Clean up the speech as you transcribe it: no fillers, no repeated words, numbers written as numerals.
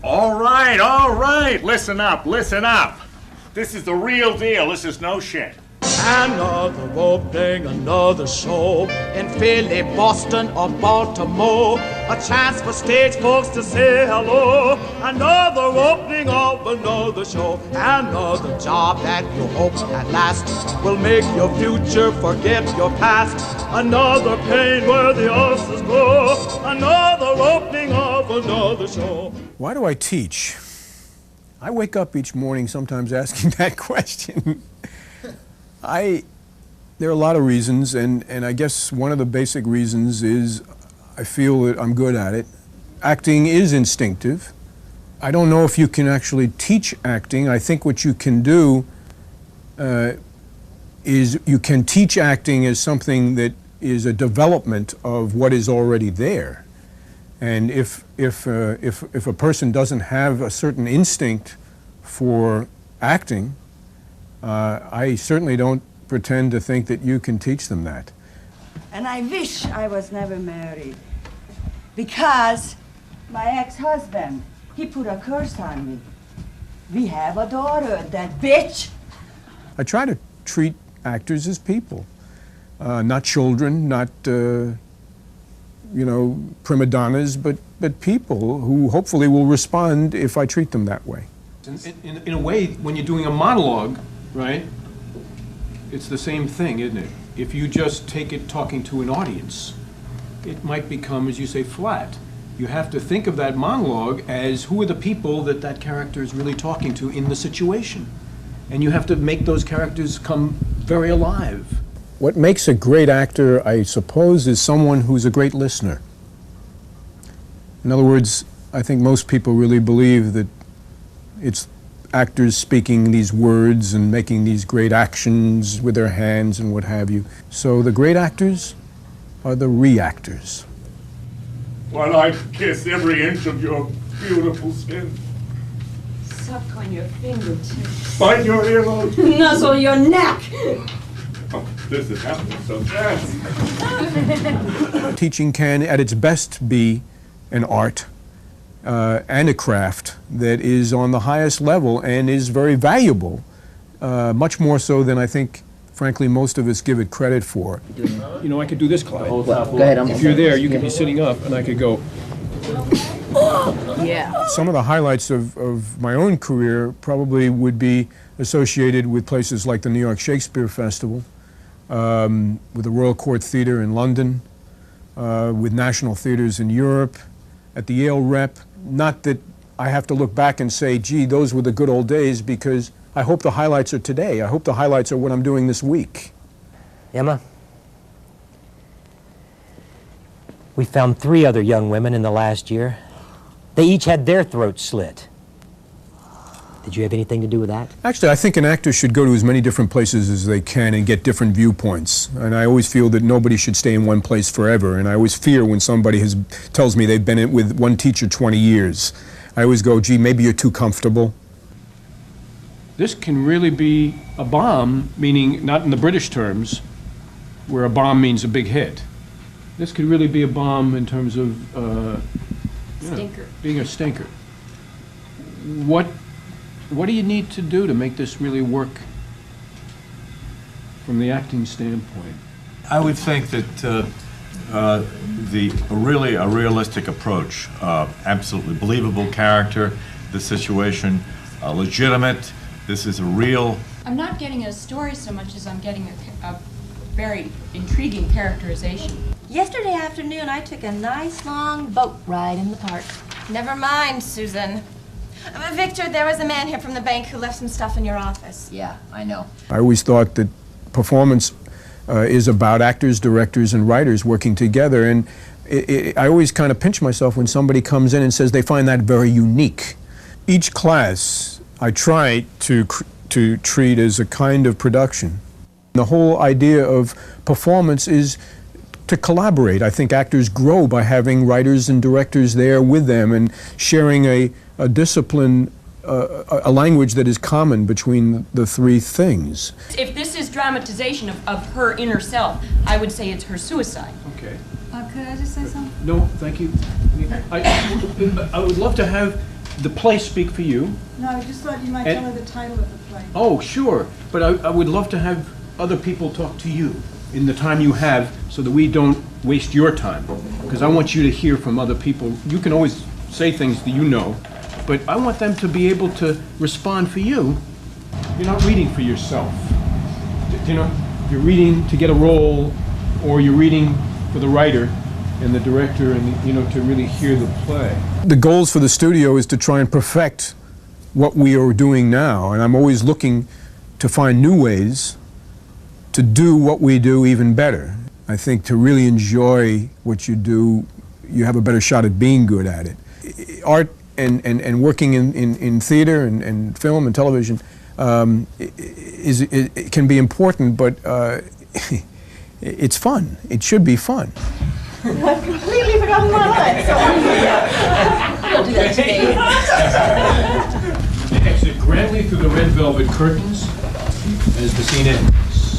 All right, listen up, listen up. This is the real deal, this is no shit. Another opening, another show in Philly, Boston, or Baltimore. A chance for stage folks to say hello. Another opening of another show. Another job that you hope at last will make your future forget your past. Another pain where the ulcers grow. Another opening of another show. Why do I teach? I wake up each morning sometimes asking that question. There are a lot of reasons, and I guess one of the basic reasons is I feel that I'm good at it. Acting is instinctive. I don't know if you can actually teach acting. I think what you can do is you can teach acting as something that is a development of what is already there. And if a person doesn't have a certain instinct for acting, I certainly don't pretend to think that you can teach them that. And I wish I was never married, because my ex-husband, he put a curse on me. We have a daughter, that bitch. I try to treat actors as people, not children, not prima donnas, but people who hopefully will respond if I treat them that way. In a way, when you're doing a monologue, right, it's the same thing, isn't it? If you just take it talking to an audience, it might become, as you say, flat. You have to think of that monologue as who are the people that that character is really talking to in the situation. And you have to make those characters come very alive. What makes a great actor, I suppose, is someone who's a great listener. In other words, I think most people really believe that it's actors speaking these words and making these great actions with their hands and what have you. So the great actors are the reactors. Well, I'd kiss every inch of your beautiful skin. Suck on your fingertips. Bite your earlobe. Nuzzle your neck. Oh, this is happening so fast. Teaching can, at its best, be an art and a craft that is on the highest level and is very valuable, much more so than I think, frankly, most of us give it credit for. You know, I could do this, Clyde. Go ahead, If you're there, you could be sitting up, and I could go. Yeah. Some of the highlights of my own career probably would be associated with places like the New York Shakespeare Festival, with the Royal Court Theatre in London, with national theatres in Europe, at the Yale Rep. Not that I have to look back and say, gee, those were the good old days, because I hope the highlights are today. I hope the highlights are what I'm doing this week. Emma, we found 3 other young women in the last year. They each had their throats slit. Did you have anything to do with that? Actually, I think an actor should go to as many different places as they can and get different viewpoints. And I always feel that nobody should stay in one place forever. And I always fear when somebody tells me they've been with one teacher 20 years. I always go, gee, maybe you're too comfortable. This can really be a bomb, meaning not in the British terms, where a bomb means a big hit. This could really be a bomb in terms of Stinker. Being a stinker. What do you need to do to make this really work from the acting standpoint? I would think that a realistic approach, absolutely believable character, the situation legitimate. This is a real. I'm not getting a story so much as I'm getting a very intriguing characterization. Yesterday afternoon, I took a nice long boat ride in the park. Never mind, Susan. Victor, there was a man here from the bank who left some stuff in your office. Yeah, I know. I always thought that performance is about actors, directors, and writers working together. And I always kind of pinch myself when somebody comes in and says they find that very unique. Each class I try to treat as a kind of production. The whole idea of performance is to collaborate. I think actors grow by having writers and directors there with them and sharing a discipline, a language that is common between the 3 things. If this is dramatization of her inner self, I would say it's her suicide. Okay. Could I just say something? No, thank you. I would love to have the play speak for you. No, I just thought you might And- tell her the title of the play. Oh, sure, but I would love to have other people talk to you in the time you have so that we don't waste your time. Because I want you to hear from other people. You can always say things that you know, but I want them to be able to respond for you. You're not reading for yourself. You know, you're reading to get a role, or you're reading for the writer and the director, and, you know, to really hear the play. The goals for the studio is to try and perfect what we are doing now, and I'm always looking to find new ways to do what we do even better. I think to really enjoy what you do, you have a better shot at being good at it. Art and working in theater and film and television it can be important, but it's fun. It should be fun. I've completely forgotten my lines. Don't do that to me. Exit grandly through the red velvet curtains as the scene ends.